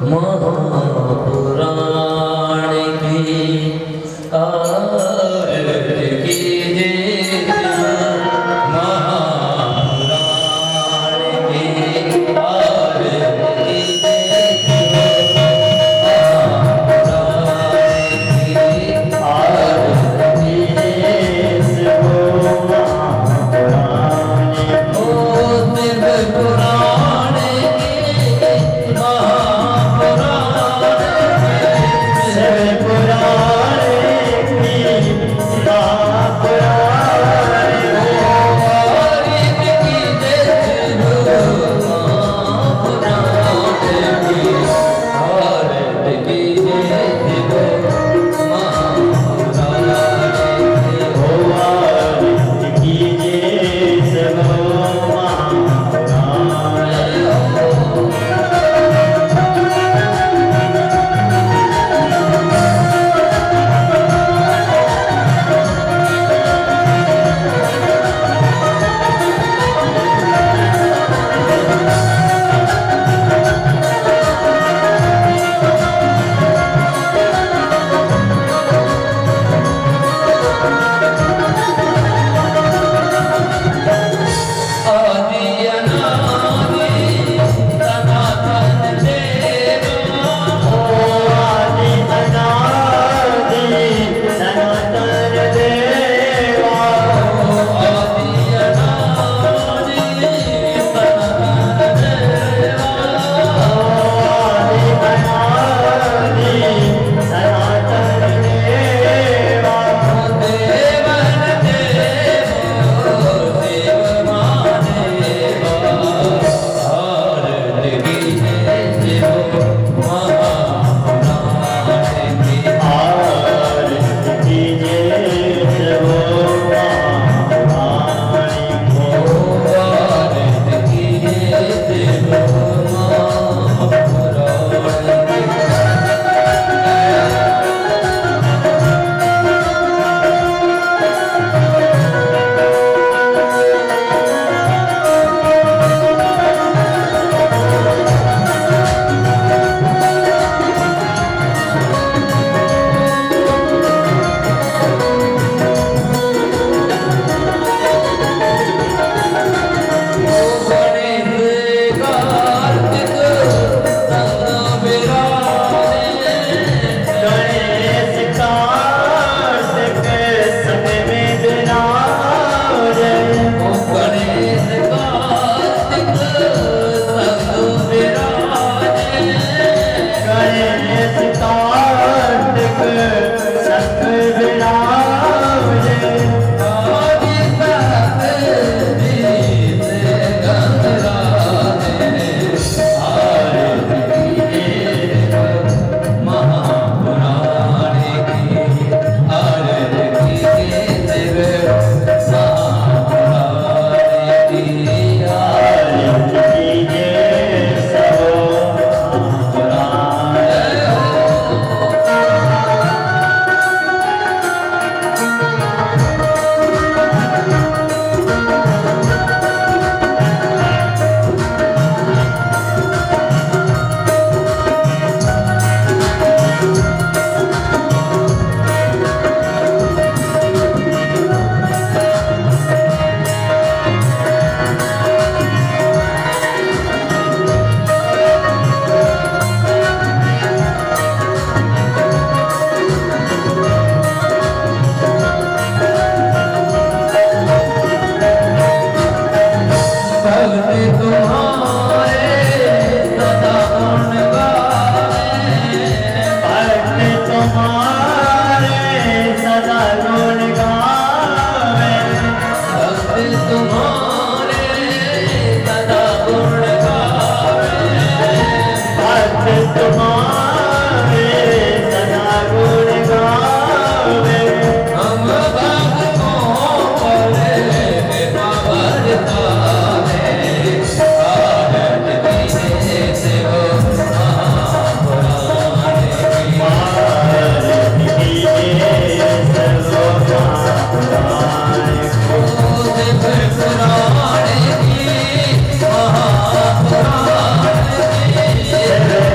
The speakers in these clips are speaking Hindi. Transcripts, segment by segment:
महापुराण की आरती कीजिए। महापुराण की आरती कीजिए।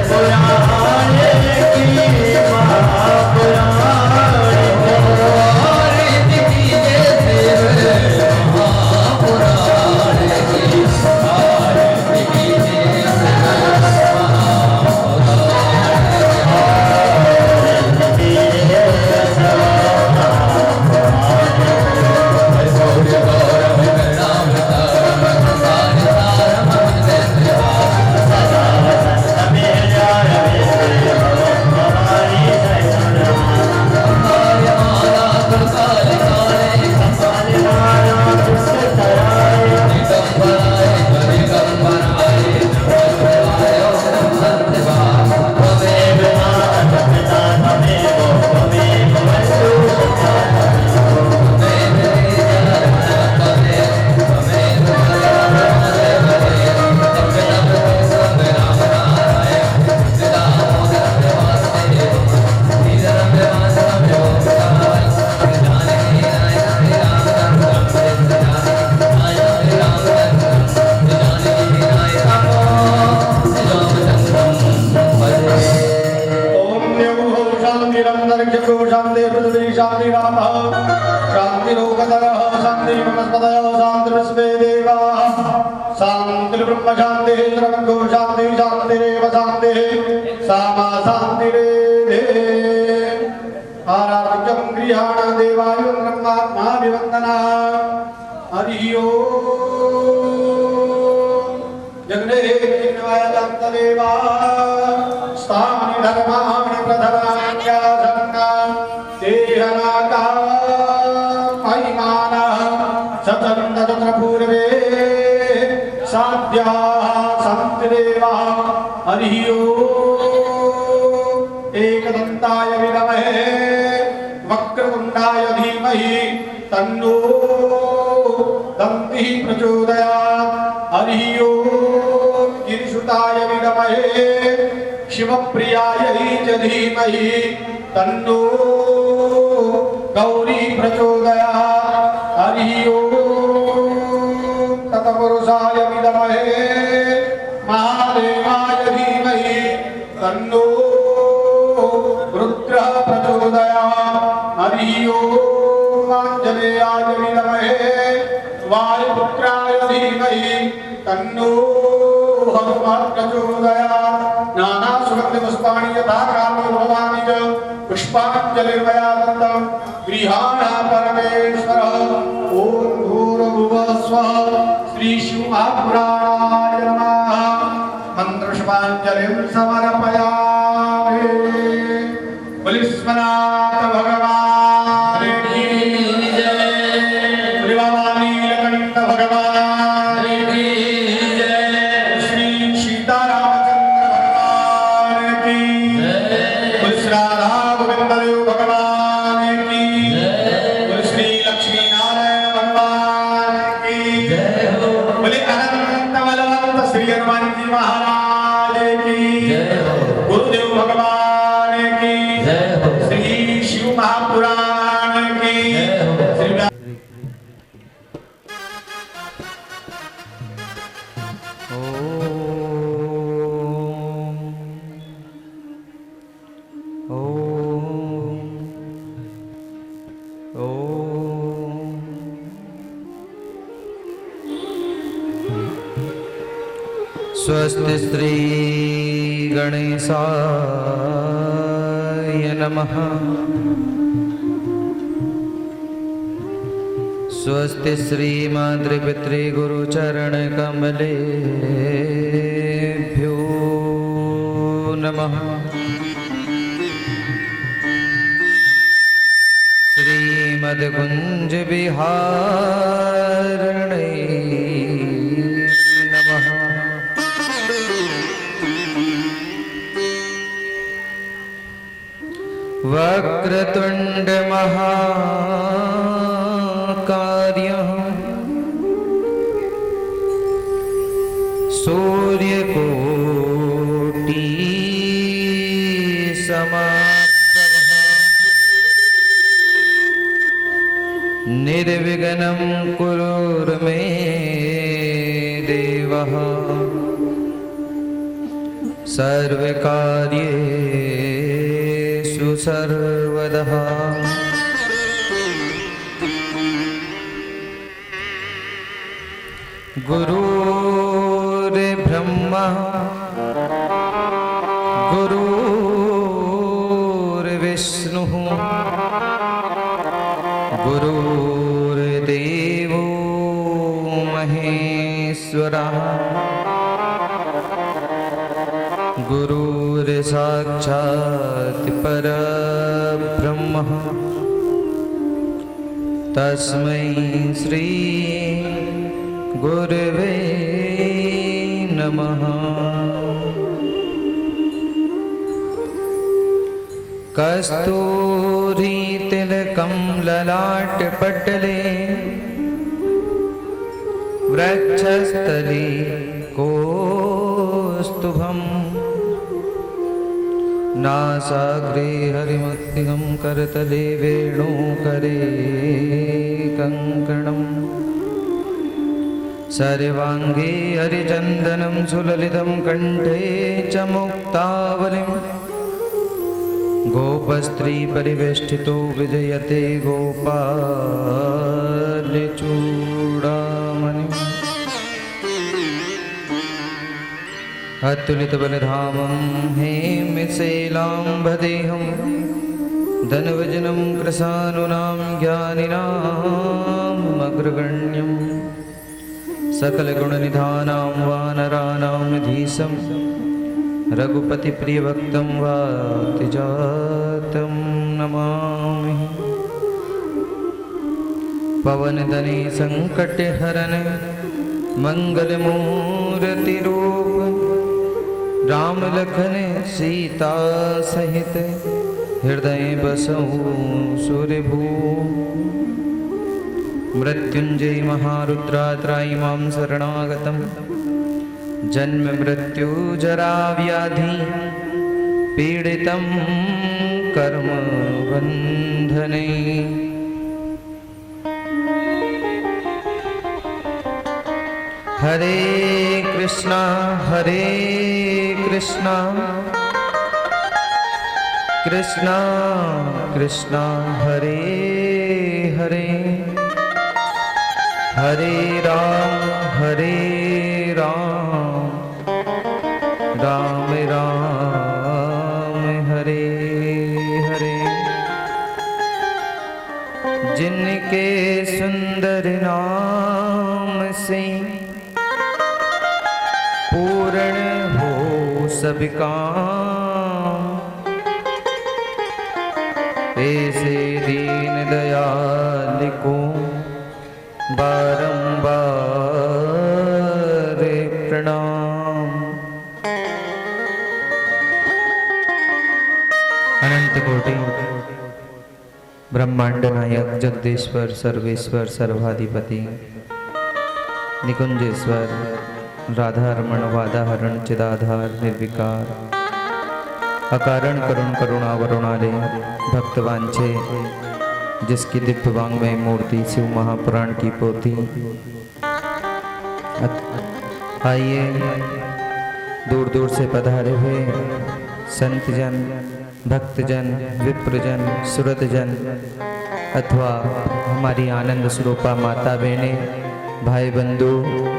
पुराण चक्षु शांति पृथ्वी शांति रामः शांति लोकतरः शांति वनस्पतयः शांति विश्वे देवाः शांति ब्रह्म शांति सर्वगो शांति शांतिरेव शांति सामा शांतिरेधे आराध्यं गृहाण देवायुं ब्रह्मात्मा विवन्दना हरि ओम् जगने किन्वयदन्तदेवा स्थानि धर्माणि प्रधनान्यासन्ना देहनाका महिमानः सतन्त तत्र पूर्वे साध्याः सन्ति देवाः हरि ओम् एकदन्ताय विद्महे वक्रतुण्डाय धीमहि तन्नो दन्तिः प्रचोदयात् हरि ओम् गिरिसुताय विद्महे शिवप्रियाय च धीमहि तन्नो गौरी प्रचोदयात् हरि ओम् तत्पुरुषाय विद्महे महादेवाय धीमहि तन्नो रुद्रः प्रचोदयात् हरि ओम् आञ्जनेयाय विद्महे वायुपुत्राय धीमहि तन्नो हनुमत् प्रचोदयात् नाना सुगन्धपुष्पाणि यथा कालो भवानि च पुष्पाञ्जलिर्मया दत्तं गृहाण परमेश्वरः ॐ भूर्भुवः स्वः श्रीशिवमहापुराणाय नमः मन्त्रपुष्पाञ्जलिं समर्पयामि बलिस्मनाथ भगवान की जय श्री नीलकंठ भगवान की जय श्री सीतारामचंद्र भगवान की जय राधा गोविंद देव भगवान की जय श्री लक्ष्मी नारायण भगवान की जय बोले अनंत बलवंत श्री हनुमान जी महाराज की जय गुरुदेव भगवान की श्री शिव महापुराण की श्री स्वस्ति श्री गणेशाय नमः। स्वस्ति श्री मातृपितृगुरुचरण कमलेभ्यो नमः। श्रीमद्कुंज विहारिणे नमः। वक्रतुंड महाकार्यः सूर्यकोटि समप्रभः निर्विघ्नं कुरुर्मे देवः सर्वकार्येषु सर्वदा। गुरुर्ब्रह्मा गुरुर्विष्णुः गुरुर्देवो महेश्वरः गुरुर्साक्षात् परब्रह्म तस्मै श्री गुरवे नमः। कस्तूरी तिलकं ललाटपटले वृक्षस्थले कौस्तुभम् नासाग्रे हरिमत्तिगं करतले वेणुकरे कङ्कणम् सर्वाङ्गे हरिचन्दनं सुललितं कण्ठे च मुक्तावलिं गोपस्त्री परिवेष्टितो विजयते गोपालचूडामणि अतुलितबलधामं हेमशैलाम्बदेहं धनवजनं कृशानुनां ज्ञानिनाम् अग्रगण्यं सकलगुणनिधानां वानराणामधीशं रघुपतिप्रियभक्तं वातिजातं नमामि। पवनदने संकटहरण मंगलमूर्तिरूप राम लखन सीता सहित हृदय बसौ सूर्यभू। मृत्युंजय महारुद्रात्रायिमां शरणागतं जन्म मृत्यु जरा व्याधि पीडितं कर्म बंधने। हरे कृष्णा कृष्णा कृष्णा हरे हरे हरे राम राम राम हरे हरे। जिनके सुंदर नाम से पूर्ण हो सब काम, ऐसे दीन दयाल को बारंबार प्रणाम। अनंत कोटि ब्रह्मांड नायक जगदीश्वर सर्वेश्वर सर्वाधिपति निकुंजेश्वर राधारमण वादाहरण चिदाधार निर्विकार अकारण करुण करुणावरुणालय भक्तवांछे जिसकी दिव्य वांग्मय मूर्ति शिव महापुराण की पोथी। आइए दूर दूर से पधारे हुए संतजन भक्तजन विप्रजन सुरतजन अथवा हमारी आनंद स्वरूपा माता बहनें भाई बंधु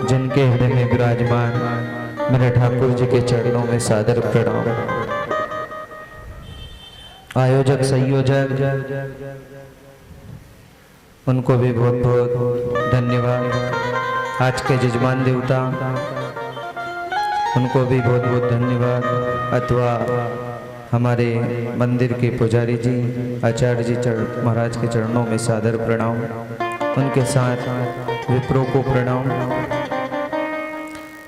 जिनके हृदय में विराजमान मेरे ठाकुर जी के चरणों में सादर प्रणाम। आयोजक संयोजक उनको भी बहुत बहुत धन्यवाद। आज के जजमान देवता उनको भी बहुत बहुत धन्यवाद। अथवा हमारे मंदिर के पुजारी जी आचार्य जी महाराज के चरणों में सादर प्रणाम। उनके साथ विप्रों को प्रणाम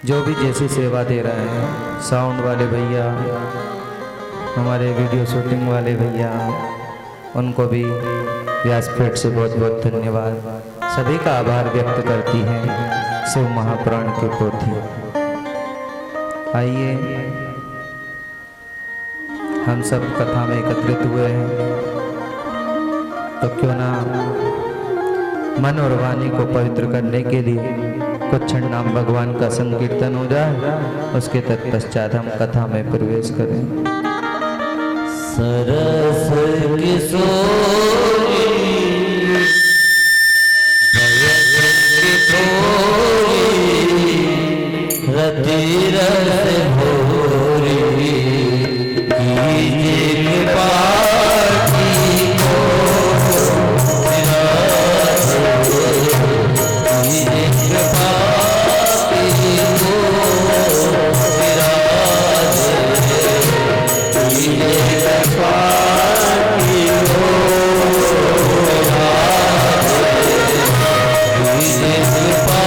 जो भी जैसी सेवा दे रहे हैं। साउंड वाले भैया हमारे वीडियो शूटिंग वाले भैया उनको भी व्यासपीठ से बहुत बहुत धन्यवाद। सभी का आभार व्यक्त करती है शिव महापुराण की पोथी। आइए हम सब कथा में एकत्रित हुए हैं तो क्यों ना मन और वाणी को पवित्र करने के लिए कुछ क्षण नाम भगवान का संकीर्तन हो जाए। उसके तत्पश्चात हम कथा में प्रवेश करें। सरस किशोरी रति रस भोरी कीजिए कृपा की को कीजिए कृपा की को कीजिए कृपा की को कीजिए कृपा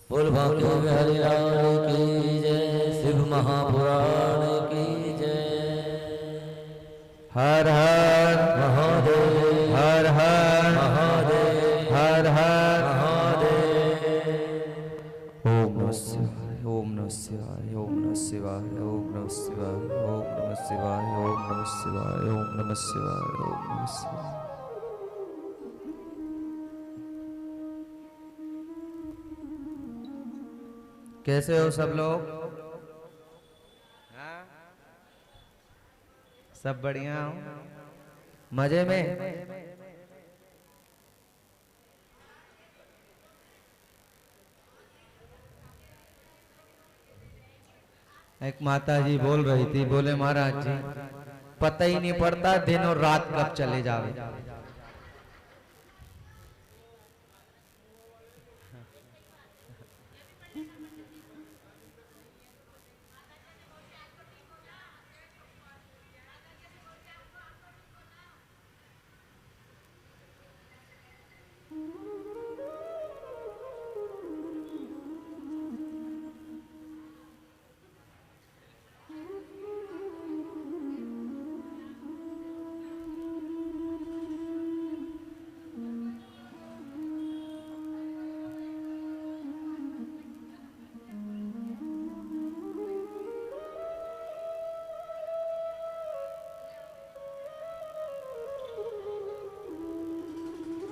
बोल भाग्य हरि राम की जय, शिव महापुराण की जय। हर हर महादेव हर हर महादेव हर हर महादेव। ओम नमः शिवाय ओम नमः शिवाय ओम नमः शिवाय ओम नमः शिवाय ओम नमः शिवाय ओम नमः शिवाय ओम नमः शिवाय ओम नमः शिवाय। कैसे हो सब लोग? हाँ? सब बढ़िया हो? मजे में? एक माता जी बोल रही थी, बोले महाराज जी पता ही नहीं पड़ता दिन और रात कब चले जावे।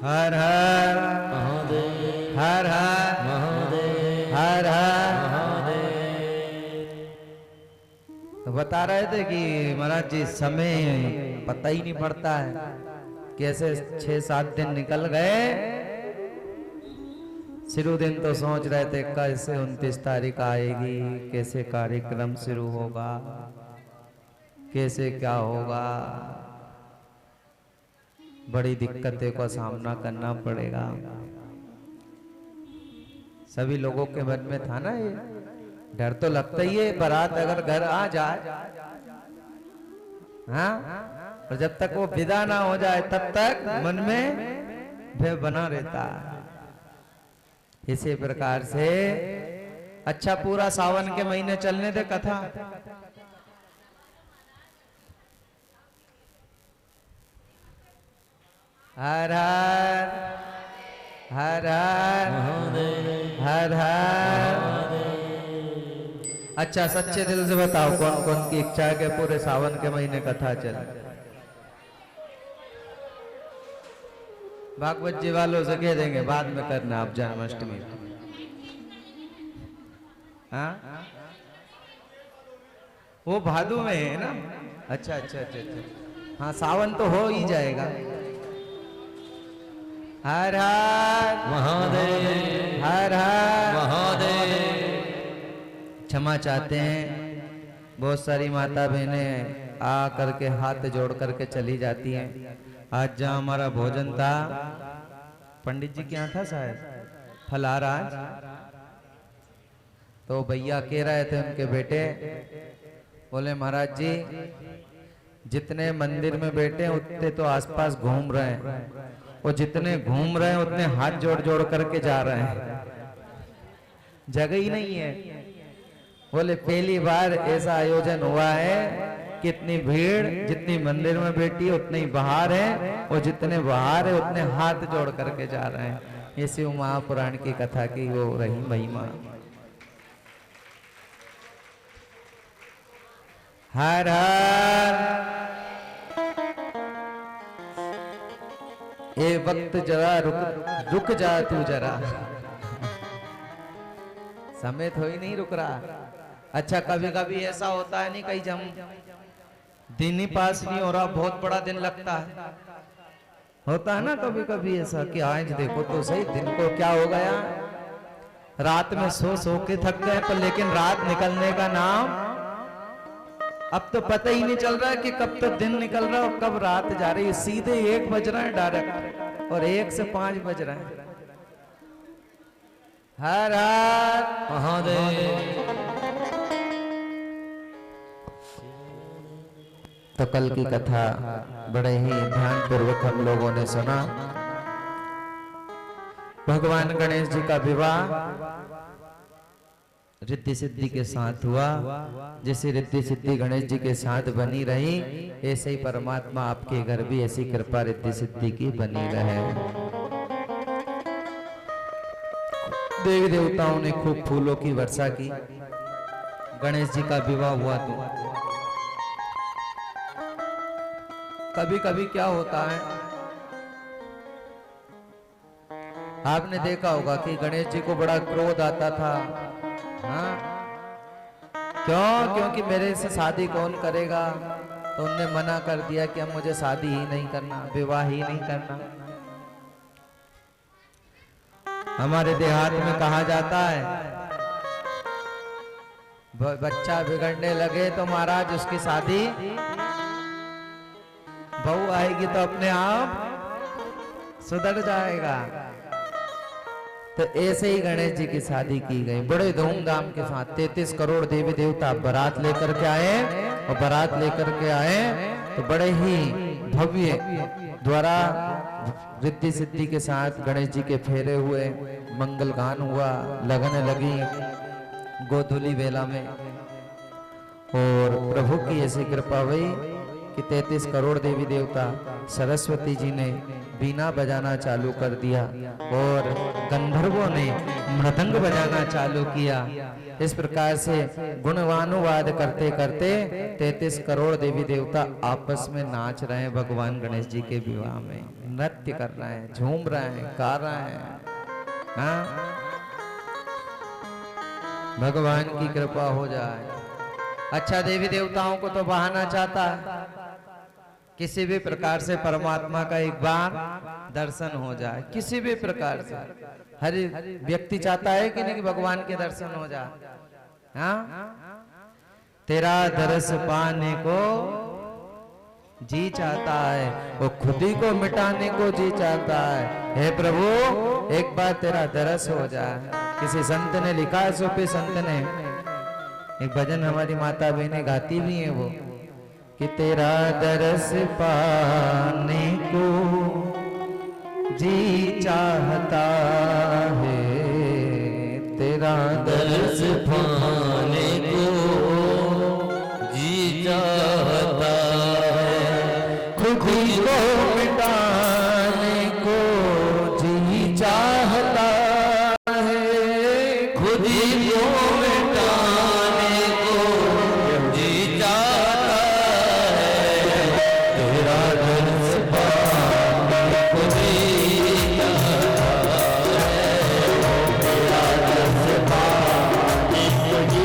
हर हर महादेव हर हर महादेव हर हर। महादेव। तो बता रहे थे कि महाराज जी समय पता ही नहीं पड़ता है, कैसे 6-7 दिन निकल गए। शुरू दिन तो सोच रहे थे कैसे 29 तारीख आएगी, कैसे कार्यक्रम शुरू होगा, कैसे क्या होगा। बड़ी दिक्कतों का सामना करना पड़ेगा। सभी लोगों के मन में था ना ये डर, तो लगता ही है बारात अगर घर आ जाए, हाँ, और जब तक वो विदा ना हो जाए तब तक मन में वह बना रहता है। इसी प्रकार से अच्छा पूरा सावन के महीने चलने दे कथा। हर हर हर हर हर हर। अच्छा सच्चे दिल से बताओ कौन कौन की इच्छा है कि पूरे सावन के महीने कथा चले। भागवत जी वालों से कह देंगे बाद में करना आप जन्माष्टमी। हाँ वो भादु में है ना। अच्छा अच्छा अच्छा अच्छा हाँ सावन तो हो ही जाएगा। हर हर महादेव हर हर महादेव। क्षमा चाहते हैं, बहुत सारी माता बहनें आ करके हाथ जोड़ करके चली जाती हैं। आज जहाँ हमारा भोजन था पंडित जी के यहाँ था शायद फलार आज, तो भैया कह रहे थे उनके बेटे, बोले महाराज जी जितने मंदिर में बैठे उतने तो आसपास घूम रहे हैं, और जितने घूम रहे हैं उतने हाथ जोड़ जोड़ करके जा रहे हैं, जगह ही नहीं है। बोले पहली बार ऐसा आयोजन हुआ है कि इतनी भीड़ जितनी मंदिर में बैठी है उतनी ही बाहर है, और जितने बाहर है उतने हाथ जोड़ करके जा रहे हैं। ये शिव महापुराण की कथा की वो रही महिमा। हर हर। ये वक्त जरा रुक जा तू जरा, समय तो ही नहीं रुक रहा। अच्छा कभी कभी ऐसा होता है नहीं, कहीं जब दिन ही पास नहीं हो रहा, बहुत बड़ा दिन लगता है, होता है ना कभी कभी ऐसा कि आज देखो तो सही दिन को क्या हो गया, रात में सो के थक गए, पर लेकिन रात निकलने का नाम अब तो पता ही नहीं चल रहा है कि कब तक दिन निकल रहा है और कब रात जा रही है। सीधे 1 बज रहा है डायरेक्ट, और 1 से 5 बज रहा है। हर हर महादेव। तो कल की कथा बड़े ही ध्यान पूर्वक हम लोगों ने सुना। भगवान गणेश जी का विवाह रिद्धि सिद्धि के साथ हुआ। जैसे रिद्धि सिद्धि गणेश जी के साथ बनी रही, ऐसे ही परमात्मा आपके घर भी ऐसी कृपा रिद्धि सिद्धि की बनी रहे। देवी देवताओं ने खूब फूलों की वर्षा की, गणेश जी का विवाह हुआ। तो कभी कभी क्या होता है, आपने देखा होगा कि गणेश जी को बड़ा क्रोध आता था। हाँ क्यों? क्योंकि मेरे से शादी कौन करेगा, तो उनने मना कर दिया कि अब मुझे शादी ही नहीं करना, विवाह ही नहीं करना। हमारे देहात में कहा जाता है बच्चा बिगड़ने लगे तो महाराज उसकी शादी, बहू आएगी तो अपने आप सुधर जाएगा। तो ऐसे ही गणेश जी की शादी की गई बड़े धूमधाम के साथ। 33 करोड़ देवी देवता बारात लेकर के आए, और बारात लेकर के आए तो बड़े ही भव्य द्वारा रिद्धि सिद्धि के साथ गणेश जी के फेरे हुए, मंगल गान हुआ, लगन लगी गोधूली बेला में। और प्रभु की ऐसी कृपा हुई कि 33 करोड़ देवी देवता, सरस्वती जी ने बीना बजाना चालू कर दिया और गंधर्वों ने मृदंग बजाना चालू किया। इस प्रकार से गुणवानुवाद करते करते 33 करोड़ देवी देवता आपस में नाच रहे हैं। भगवान गणेश जी के विवाह में नृत्य कर रहे हैं, झूम रहे हैं, गा रहे हैं। हाँ भगवान की कृपा हो जाए। अच्छा देवी देवताओं को तो बहाना चाहता है, किसी भी प्रकार से परमात्मा का एक बार दर्शन हो जाए, किसी भी प्रकार से। हर व्यक्ति चाहता है कि नहीं कि भगवान के दर्शन हो जाए। हाँ तेरा दर्श पाने को जी चाहता है, वो खुद ही को मिटाने को जी चाहता है। हे प्रभु एक बार तेरा दर्श हो जाए। किसी संत ने लिखा है, सूफी संत ने एक भजन, हमारी माता बहनें गाती भी हैं वो, कि तेरा दरस पाने को जी चाहता है तेरा दर्श पाने को जी चाहता है, खुद को मिटाने को जी चाहता है, खुद ही को मिटाने को जी चाहता है, तेरा दर्श पाने को जी चाहता है, तेरा दर्श पाने को जी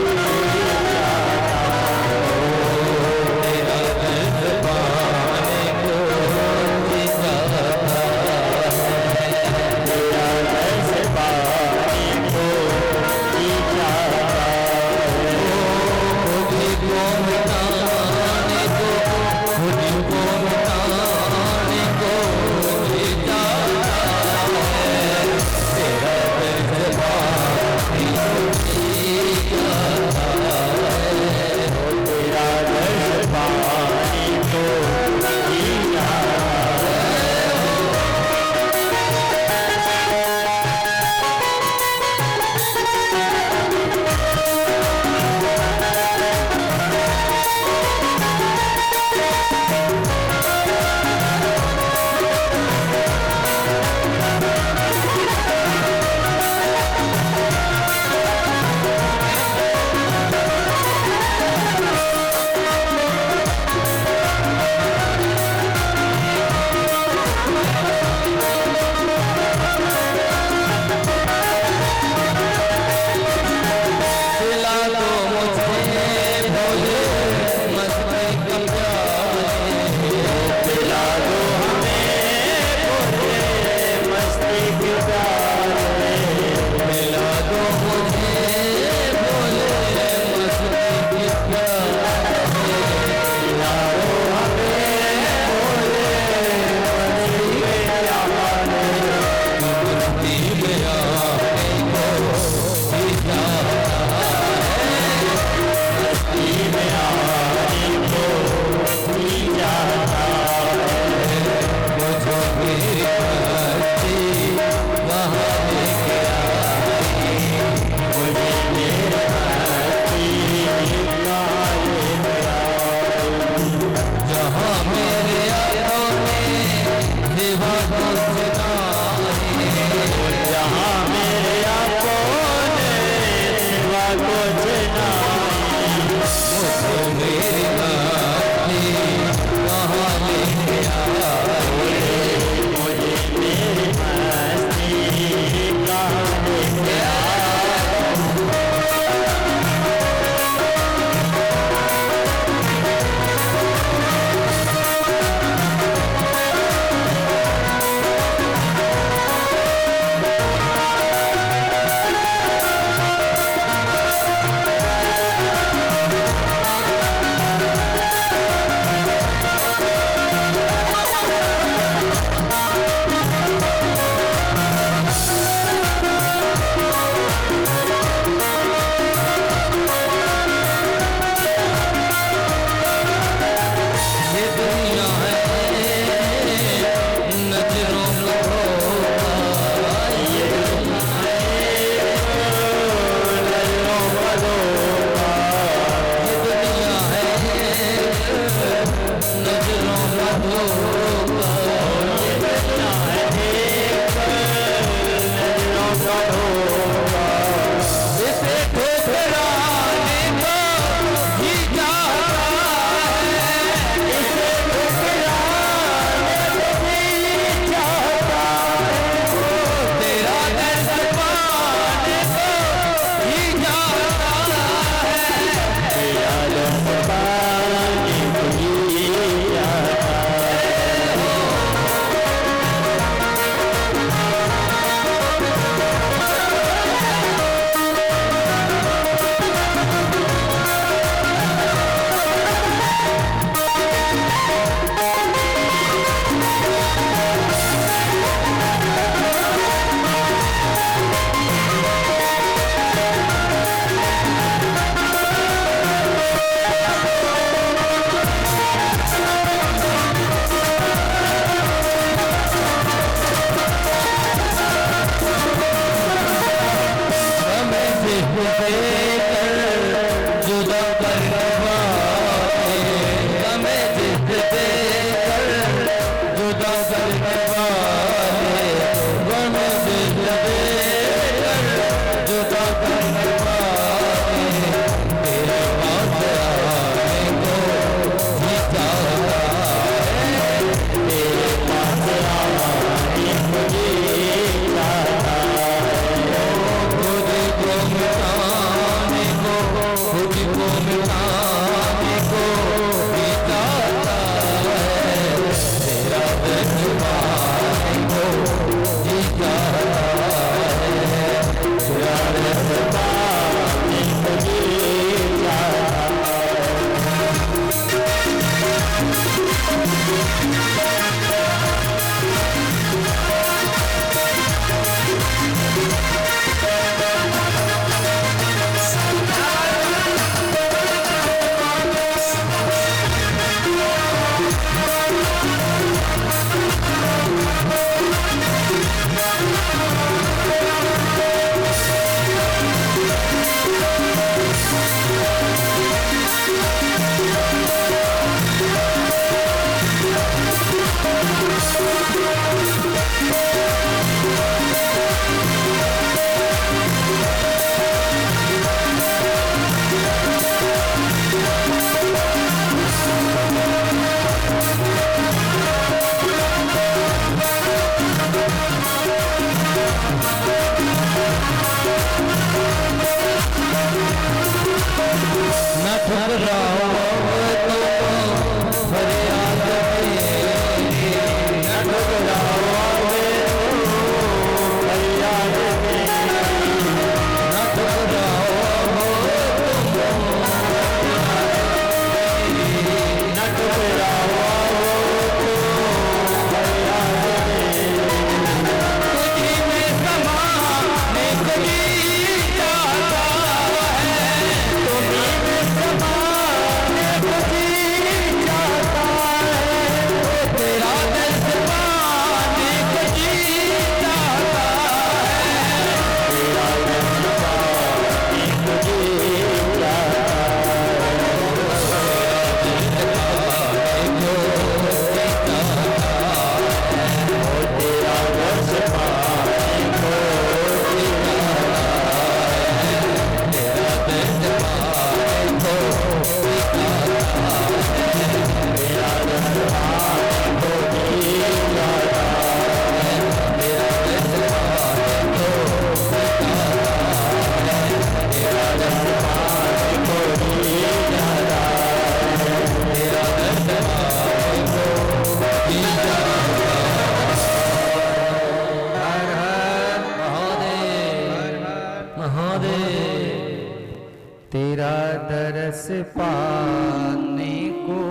दरस पाने को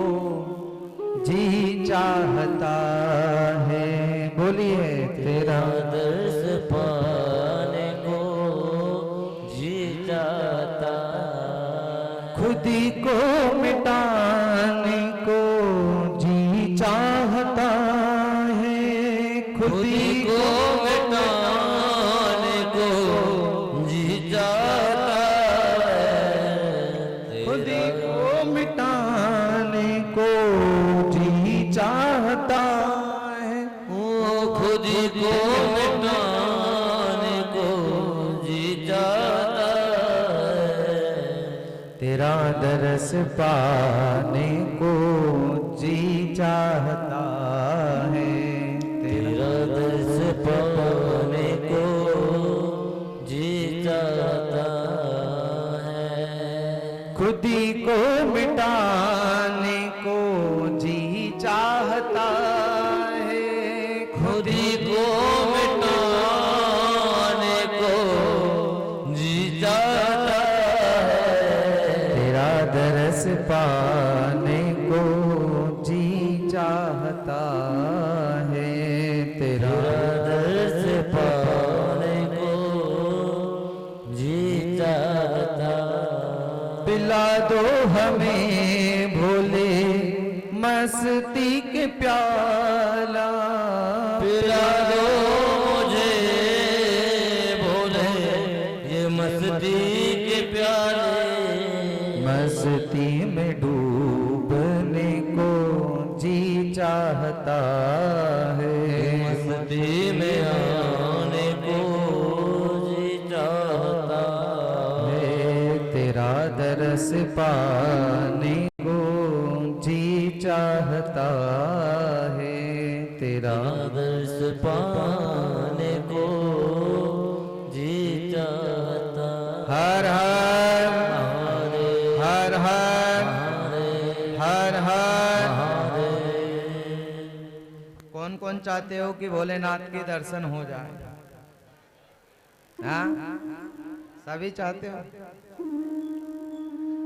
जी चाहता है। बोलिए तेरा दर्श पाने को जी जाता, खुदी को मिटाने को जी चाहता है। खुदी को मिटाने को जी जाता है। खुदी को मिटाने को जी चाहता है। वो खुदी को मिटाने को जी जाता है। तेरा दरस पाने को जी चाहता है। तेरा दर्श पाने को जी जाता है। खुदी को मिटाने को जी चाहता है। खुदी को मिटाने को जी जाता है। तेरा दरस पाने को जी चाहता है। तेरा दर्श पाने को जी जाता। पिला दो हमें भोले मस्ती के प्याला। पिला दो मुझे भोले ये मस्ती के प्याले। मस्ती में डूबने को जी चाहता है। मस्ती में आने को जी चाहता है। तेरा दरस पाने को जी चाहता है। तेरा दर्श पाने को जी चाहता। हर हर हर हर हर हर। कौन कौन चाहते हो कि भोलेनाथ के दर्शन हो जाए? हाँ, सभी चाहते हो?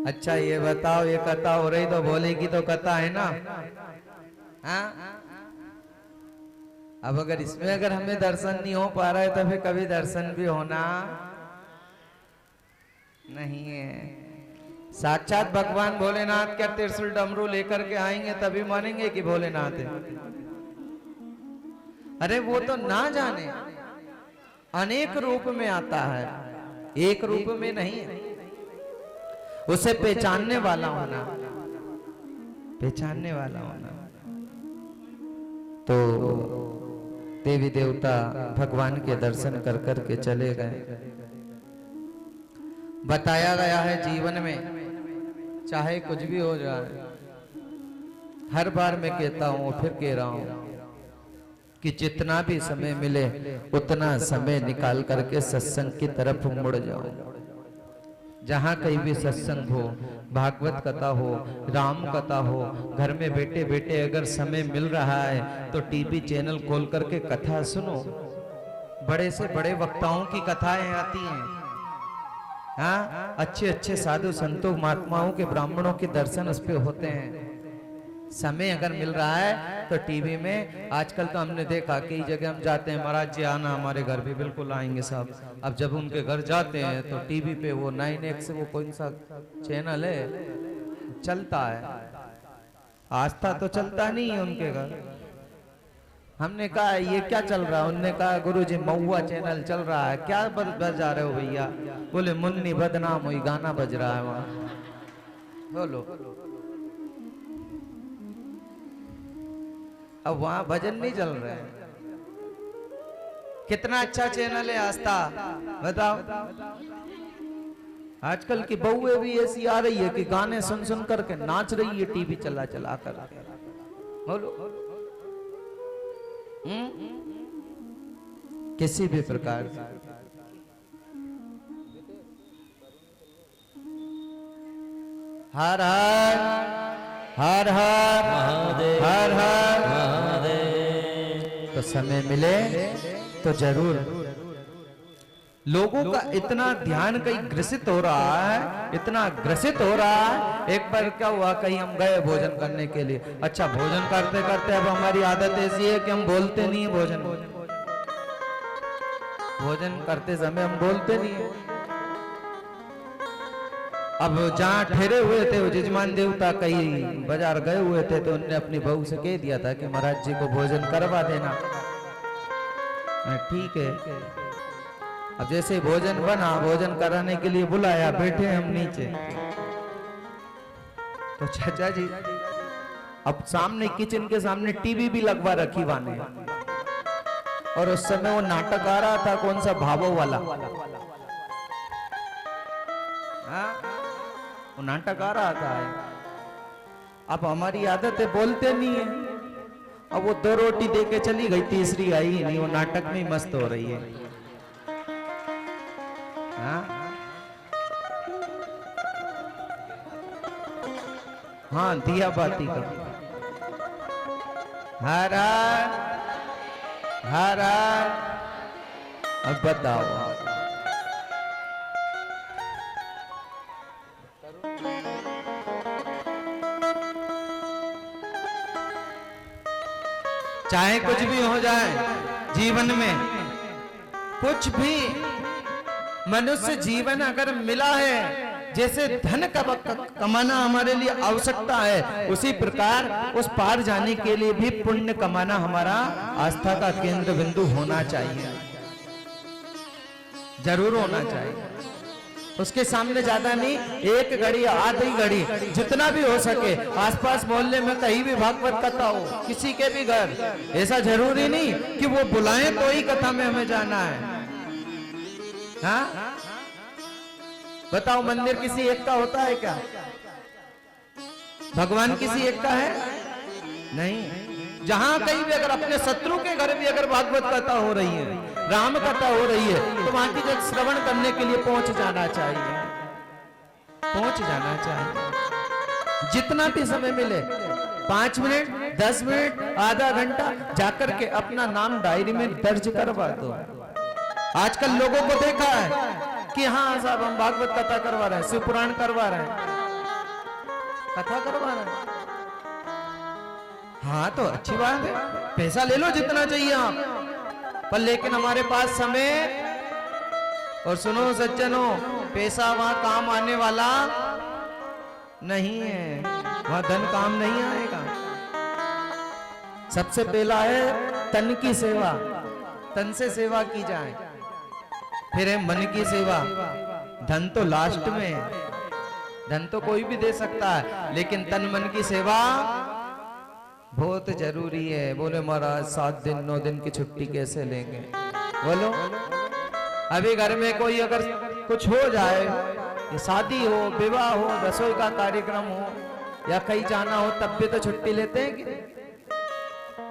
अच्छा ये बताओ, ये कथा हो रही तो भोले की तो कथा है ना? हाँ? अब अगर इसमें अगर हमें दर्शन नहीं हो पा रहा है तो फिर कभी दर्शन भी होना नहीं है। साक्षात भगवान भोलेनाथ क्या त्रिशूल डमरू लेकर के आएंगे तभी मानेंगे कि भोलेनाथ है। अरे वो तो ना जाने अनेक रूप में आता है, एक रूप में नहीं है। उसे पहचानने वाला होना, पहचानने वाला होना। तो देवी देवता भगवान के दर्शन कर कर के चले गए। बताया गया है जीवन में चाहे कुछ भी हो जाए, हर बार मैं कहता हूं फिर कह रहा हूं कि जितना भी समय मिले उतना समय निकाल करके सत्संग की तरफ मुड़ जाओ। जहां कहीं भी सत्संग हो, भागवत कथा हो, राम कथा हो, घर में बैठे बैठे अगर समय मिल रहा है तो टीवी चैनल खोल करके कथा सुनो। बड़े से बड़े वक्ताओं की कथाएं आती हैं। हाँ, अच्छे अच्छे साधु संतों महात्माओं के ब्राह्मणों के दर्शन उस पे होते हैं। समय अगर मिल रहा है तो टीवी में आजकल तो हमने देखा कई जगह हम जाते हैं, महाराज जी आना हमारे घर भी, बिल्कुल आएंगे साहब। अब जब उनके घर जाते हैं तो टीवी पे वो 9X वो कौन सा चैनल है चलता है, आस्था तो चलता नहीं है उनके घर। हमने कहा ये क्या चल रहा है? उन्होंने कहा गुरुजी महुआ चैनल चल रहा है। क्या बजा रहे हो भैया? बोले मुन्नी बदनाम हुई गाना बज रहा है वहां। बोलो अब वहां भजन नहीं चल रहे हैं। कितना अच्छा चैनल है आस्था, बताओ। आजकल की बहुएं भी ऐसी आ रही है कि गाने सुन सुन करके नाच रही है टीवी चला चला कर। बोलो किसी भी प्रकार से हर हर हर हर हर हर तो समय मिले तो जरूर लोगों का इतना ध्यान कहीं ग्रसित हो रहा है, इतना ग्रसित हो रहा है। एक बार क्या हुआ, कहीं हम गए भोजन करने के लिए। अच्छा, भोजन करते करते अब हमारी आदत ऐसी है कि हम बोलते नहीं है। भोजन करते समय हम बोलते नहीं है। अब जहाँ ठहरे हुए थे वो जजमान देवता कहीं बाजार गए हुए थे, तो उन्होंने अपनी बहू से कह दिया था कि महाराज जी को भोजन करवा देना। ठीक है। अब जैसे भोजन बना, भोजन कराने के लिए बुलाया, बैठे हम नीचे, तो चाचा जी अब सामने किचन के सामने टीवी भी लगवा रखी वाने, और उस समय वो नाटक आ रहा था, कौन सा भावो वाला, हाँ वो नाटक आ रहा था। अब हमारी आदत है बोलते नहीं है। अब वो 2 रोटी दे के चली गई, तीसरी आई ही नहीं, वो नाटक में मस्त हो रही है। हाँ दिया बाती का हरा हरा। अब बताओ, चाहे कुछ भी हो जाए जीवन में, कुछ भी मनुष्य जीवन अगर मिला है, जैसे धन का कमाना हमारे लिए आवश्यकता है, उसी प्रकार उस पार जाने के लिए भी पुण्य कमाना हमारा आस्था का केंद्र बिंदु होना चाहिए, जरूर होना चाहिए। उसके सामने ज्यादा नहीं, 1 घड़ी आधी घड़ी जितना भी हो सके, आसपास मोहल्ले में कहीं भी भागवत कथा हो, किसी के भी घर, ऐसा जरूरी नहीं कि वो बुलाएं तो ही कथा में हमें जाना है। हाँ बताओ, मंदिर किसी एक का होता है क्या? भगवान किसी एक का है? नहीं। जहां कहीं भी अगर अपने शत्रु के घर भी अगर भागवत कथा हो रही है, राम कथा हो रही है, तो वहां की जगह श्रवण करने के लिए पहुंच जाना चाहिए, पहुंच जाना चाहिए। जितना भी समय मिले, 5 मिनट, 10 मिनट, आधा घंटा, जाकर के अपना नाम डायरी में दर्ज करवा दो। आजकल लोगों को देखा है कि हाँ साहब हम भागवत कथा करवा रहे हैं, शिव पुराण करवा रहे हैं, कथा करवा रहे हैं। हाँ तो अच्छी बात है, पैसा ले लो जितना चाहिए आप, पर लेकिन हमारे पास समय, और सुनो सज्जनों, पैसा वहां काम आने वाला नहीं है, वहां धन काम नहीं आएगा। सबसे पहला है तन की सेवा, तन से सेवा की जाए, फिर है मन की सेवा। धन तो लास्ट में, धन तो कोई भी दे सकता है, लेकिन तन मन की सेवा बहुत जरूरी है। बोले महाराज 7 दिन 9 दिन की छुट्टी कैसे लेंगे? बोलो, अभी घर में कोई अगर कुछ हो जाए, शादी हो, विवाह हो, रसोई का कार्यक्रम हो, या कहीं जाना हो, तब भी तो छुट्टी लेते हैं कि?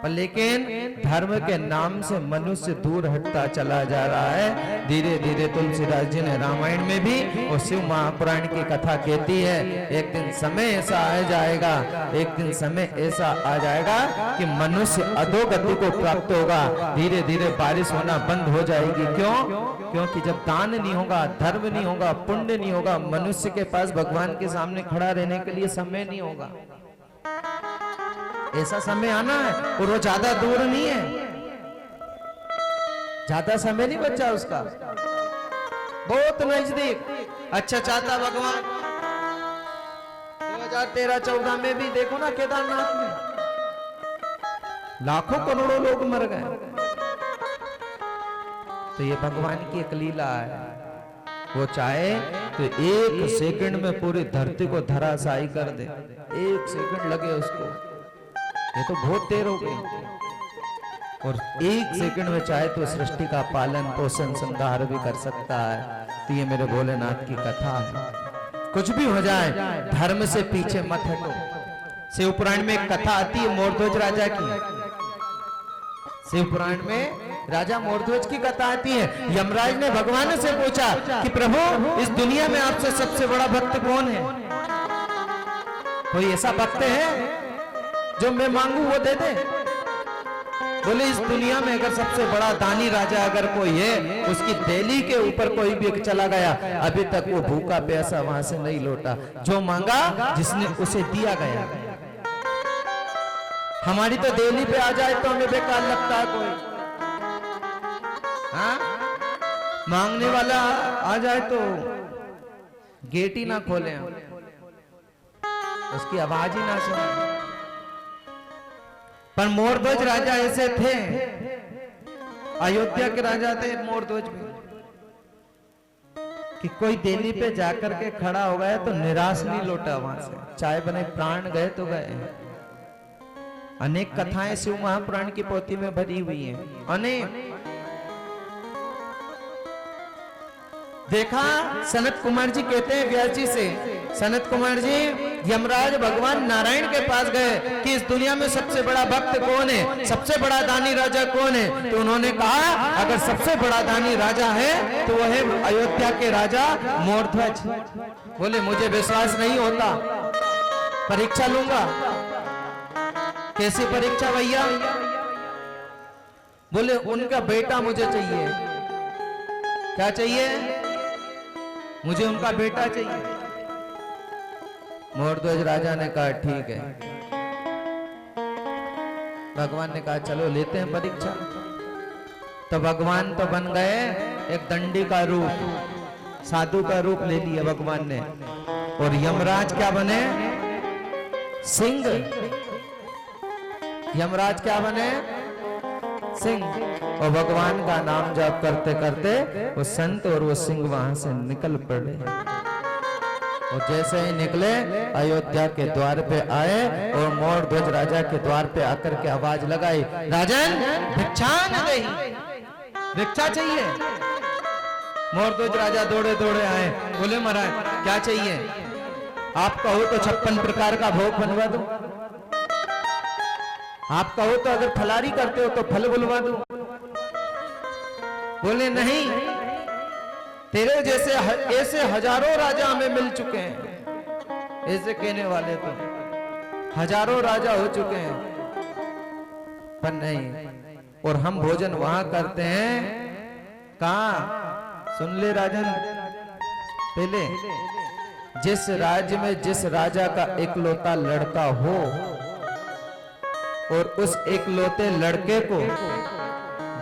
पर लेकिन धर्म के नाम से मनुष्य दूर हटता चला जा रहा है। धीरे धीरे तुलसीदास जी ने रामायण में भी और शिव महापुराण की कथा कहती है, एक दिन समय ऐसा आ जाएगा, एक दिन समय ऐसा आ जाएगा कि मनुष्य अधोगति को प्राप्त होगा। धीरे धीरे बारिश होना बंद हो जाएगी। क्यों? क्योंकि जब दान नहीं होगा, धर्म नहीं होगा, पुण्य नहीं होगा, मनुष्य के पास भगवान के सामने खड़ा रहने के लिए समय नहीं होगा। ऐसा समय आना है, और वो ज्यादा दूर नहीं है, ज्यादा समय नहीं बचा उसका, बहुत नजदीक। अच्छा चाहता भगवान 2013-14 में भी देखो ना, केदारनाथ में लाखों करोड़ों लोग मर गए। तो ये भगवान की एक लीला है, वो चाहे तो 1 सेकंड में पूरी धरती को धराशायी कर दे, 1 सेकंड लगे उसको, ये तो बहुत देर हो गई। और 1 सेकंड में चाहे तो सृष्टि का पालन पोषण संहार भी कर सकता है। तो ये मेरे भोलेनाथ की कथा है। कुछ भी हो जाए, धर्म से पीछे मत हटो। शिव पुराण में एक कथा आती है मोरध्वज राजा की। शिव पुराण में राजा मोरध्वज की कथा आती है। यमराज ने भगवान से पूछा कि प्रभु, इस दुनिया में आपसे सबसे बड़ा भक्त कौन है? कोई ऐसा भक्त है जो मैं मांगू वो दे दे? बोले इस दुनिया में अगर सबसे बड़ा दानी राजा अगर कोई है, उसकी दिल्ली के ऊपर कोई भी चला गया, अभी तक वो भूखा प्यासा वहां से नहीं लौटा। जो मांगा जिसने उसे दिया गया। हमारी तो दिल्ली पे आ जाए तो हमें बेकार लगता है कोई, हाँ? मांगने वाला आ जाए तो गेट ही ना खोले, उसकी आवाज ही ना सुने। पर मोरध्वज राजा ऐसे थे, अयोध्या के राजा थे मोरध्वज भी, कि कोई दिल्ली पे जाकर के खड़ा हो गया तो निराश नहीं लौटा वहां से, चाहे बने प्राण गए तो गए। अनेक कथाएं शिव महापुराण की पोथी में भरी हुई हैं, अनेक। देखा सनत कुमार जी कहते हैं व्यास जी से, सनत कुमार जी यमराज भगवान नारायण के पास गए कि इस दुनिया में सबसे बड़ा भक्त कौन है, सबसे बड़ा दानी राजा कौन है? तो उन्होंने कहा अगर सबसे बड़ा दानी राजा है तो वह है अयोध्या के राजा मोरध्वज। बोले मुझे विश्वास नहीं होता, परीक्षा लूंगा। कैसी परीक्षा भैया? बोले उनका बेटा मुझे चाहिए। क्या चाहिए? मुझे उनका बेटा चाहिए। मोरध्वज राजा ने कहा ठीक है। भगवान ने कहा चलो लेते हैं परीक्षा। तो भगवान तो बन गए एक दंडी का रूप, साधु का रूप ले लिया भगवान ने, और यमराज क्या बने? सिंह। यमराज क्या बने? सिंह। और भगवान का नाम जाप करते करते वो संत और वो सिंह वहां से निकल पड़े। और जैसे ही निकले अयोध्या के द्वार पे आए और मोरध्वज राजा के द्वार पे आकर के आवाज लगाई, राजन भिक्षा न दही, भिक्षा चाहिए। मोरध्वज राजा दौड़े दौड़े आए, बोले महाराज क्या चाहिए? आप कहो तो 56 प्रकार का भोग बनवा दो, आप कहो तो अगर फलारी करते हो तो फल बुलवा दो। बोले नहीं, तेरे जैसे ऐसे हजारों राजा हमें मिल चुके हैं। ऐसे कहने वाले तो हजारों राजा हो चुके हैं, पर नहीं। और हम भोजन वहां करते हैं कहां? सुन ले राजन, पहले जिस राज्य में जिस राजा का इकलौता लड़का हो और उस इकलौते लड़के को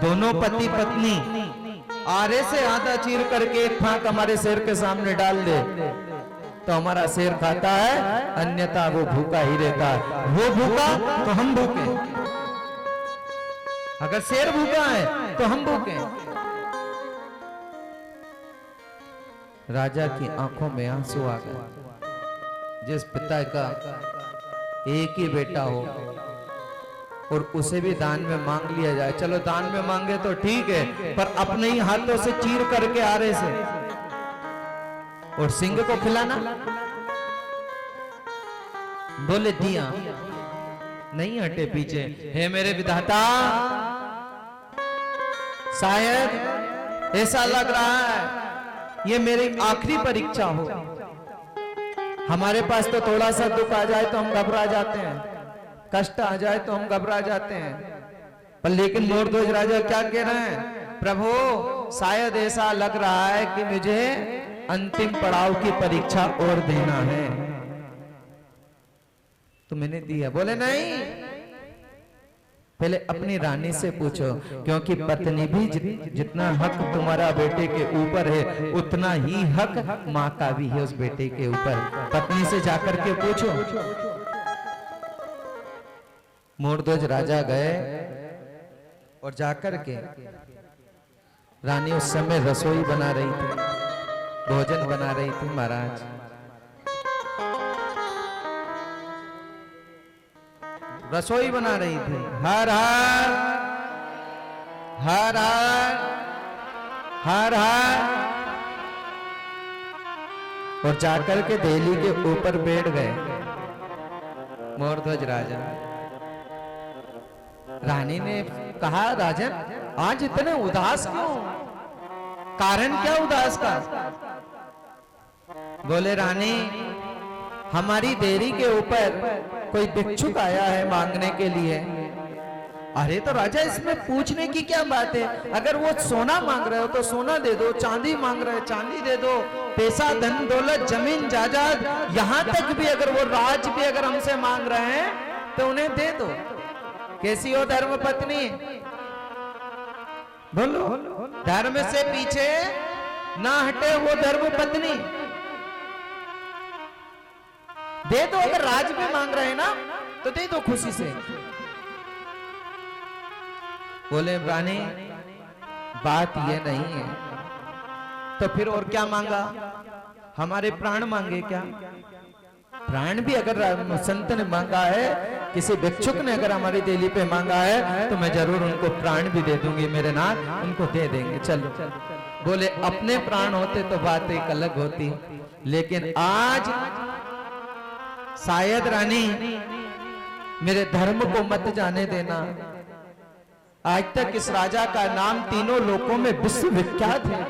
दोनों पति पत्नी आरे से आधा चीर करके एक फांक हमारे शेर के सामने डाल दे तो हमारा शेर खाता है, अन्यथा वो भूखा ही रहता है। वो भूखा तो हम भूखे, अगर शेर भूखा है तो हम भूखे। राजा की आंखों में आंसू आ गए। जिस पिता का एक ही बेटा हो और उसे भी दान में मांग लिया जाए, चलो दान में मांगे तो ठीक है, पर अपने ही हाथों से चीर करके आरे से और सिंह को खिलाना। बोले दिया नहीं हटे पीछे। हे मेरे विधाता, शायद ऐसा लग रहा है ये मेरी आखिरी परीक्षा हो। हमारे पास तो थोड़ा सा दुख आ जाए तो हम घबरा जाते हैं, कष्ट आ जाए तो हम घबरा जाते हैं, पर लेकिन मोरध्वज राजा क्या कह रहे हैं? प्रभु शायद ऐसा लग रहा है कि मुझे अंतिम पड़ाव की परीक्षा और देना है। तो मैंने दिया। बोले नहीं, पहले अपनी रानी से पूछो, क्योंकि पत्नी भी जितना हक तुम्हारा बेटे के ऊपर है उतना ही हक माँ का भी है उस बेटे के ऊपर। पत्नी से जाकर के पूछो। मोरध्वज राजा गए और जाकर के रानी उस समय रसोई बना रही थी, भोजन बना रही थी। महाराज रसोई बना रही थी। हर हर हर हर हर हर, और जाकर के दिल्ली के ऊपर बैठ गए मोरध्वज राजा। रानी ने कहा, राजन आज इतने उदास क्यों? कारण क्या उदास का? बोले रानी, हमारी देरी के ऊपर कोई भिक्षुक आया है मांगने के लिए। अरे तो राजा इसमें पूछने की क्या बात है? अगर वो सोना मांग रहे हो तो सोना दे दो, चांदी मांग रहे हो चांदी दे दो, पैसा धन दौलत जमीन जायदाद, यहाँ तक भी अगर वो राज भी अगर हमसे मांग रहे हैं तो उन्हें दे दो। कैसी हो धर्म पत्नी? बोलो, धर्म से पीछे ना हटे वो धर्म पत्नी। दे दो, अगर राज भी मांग रहे हैं ना तो दे दो खुशी से। बोले रानी बात ये नहीं है, तो फिर और क्या मांगा? हमारे प्राण मांगे क्या? प्राण भी अगर संत ने मांगा है, किसी भिक्षुक ने अगर हमारी देली पे मांगा है तो मैं जरूर उनको प्राण भी दे दूंगी मेरे नाथ, उनको दे देंगे। चलो। बोले अपने प्राण होते तो बात एक अलग होती, लेकिन आज शायद रानी मेरे धर्म को मत जाने देना। आज तक इस राजा का नाम तीनों लोकों में विश्व विख्यात है।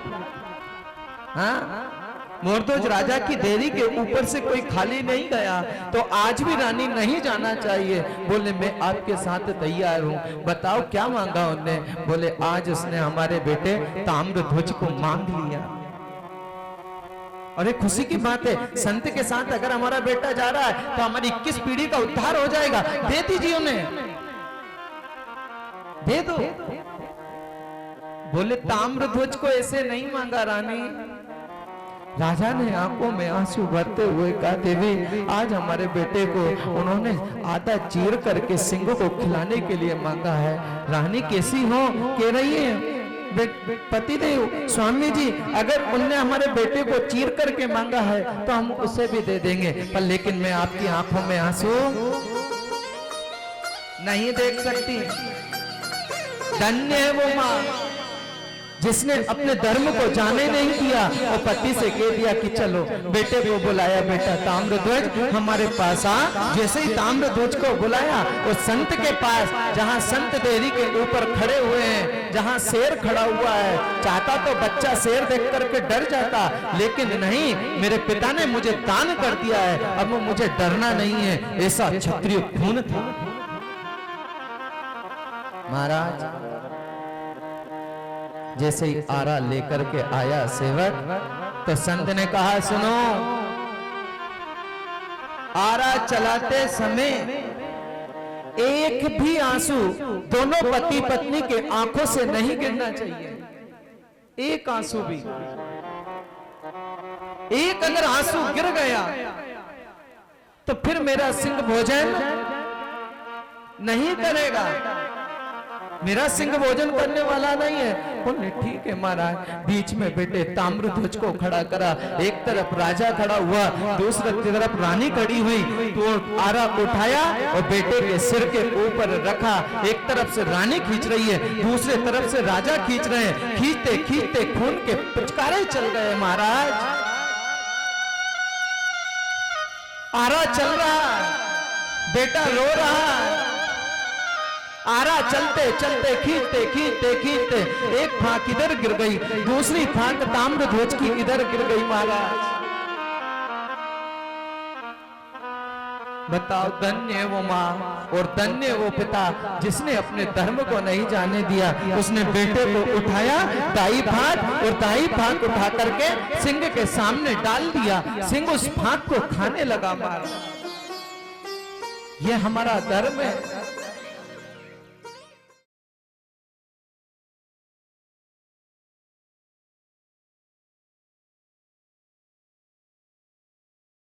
हाँ, मोरध्वज राजा की देरी के ऊपर से कोई खाली नहीं गया, तो आज भी रानी नहीं जाना चाहिए। बोले मैं आपके साथ तैयार हूँ। बताओ क्या मांगा उनने? बोले आज उसने हमारे बेटे ताम्रध्वज को मांग लिया। अरे खुशी की बात है, संत के साथ अगर हमारा बेटा जा रहा है तो हमारी 21 पीढ़ी का उद्धार हो जाएगा। दे दीजिए उन्हें, दे दो। बोले ताम्रध्वज को ऐसे नहीं मांगा रानी। राजा ने आंखों में आंसू भरते हुए कहा देवी आज हमारे बेटे को उन्होंने आधा चीर करके सिंह को खिलाने के लिए मांगा है। रानी कैसी हो? कह रही है पतिदेव स्वामी जी अगर उनने हमारे बेटे को चीर करके मांगा है तो हम उसे भी दे देंगे, पर लेकिन मैं आपकी आंखों में आंसू नहीं देख सकती। धन्य है वो मां जिसने अपने धर्म को जाने नहीं दिया और पति से कह दिया कि चलो। बेटे को बुलाया, बेटा ताम्रध्वज हमारे पास आ। जैसे ही ताम्रध्वज को बुलाया वो संत के पास, जहां संत देरी के ऊपर खड़े हुए हैं, जहां शेर खड़ा हुआ है। चाहता तो बच्चा शेर देख करके डर जाता, लेकिन नहीं, मेरे पिता ने मुझे दान कर दिया है, अब मुझे डरना नहीं है। ऐसा क्षत्रिय खून था। महाराज जैसे ही आरा लेकर के आया सेवक, तो संत ने कहा सुनो, आरा चलाते समय एक भी आंसू दोनों पति पत्नी के आंखों से नहीं गिरना चाहिए। एक आंसू भी, एक अगर आंसू गिर गया तो फिर मेरा सिंह भोजन नहीं करेगा, मेरा सिंह भोजन करने वाला नहीं है। बोले ठीक है महाराज। बीच में बेटे ताम्रध्वज को खड़ा करा, एक तरफ राजा खड़ा हुआ, दूसरी तरफ रानी खड़ी हुई। तो आरा उठाया और बेटे के सिर के ऊपर रखा। एक तरफ से रानी खींच रही है, दूसरे तरफ से राजा खींच रहे हैं। खींचते खींचते खून के पिचकारे चल गए महाराज। आरा चल रहा, बेटा रो रहा। आरा चलते चलते खींचते खींचते खींचते एक फांक इधर गिर गई, दूसरी फांक ताम्रध्वज की इधर गिर गई महाराज। बताओ, धन्य वो माँ और धन्य वो पिता जिसने अपने धर्म को नहीं जाने दिया। उसने बेटे को उठाया, दाई फांक और दाई फांक उठा करके सिंह के सामने डाल दिया। सिंह उस फांक को खाने लगा। महाराज ये हमारा धर्म है।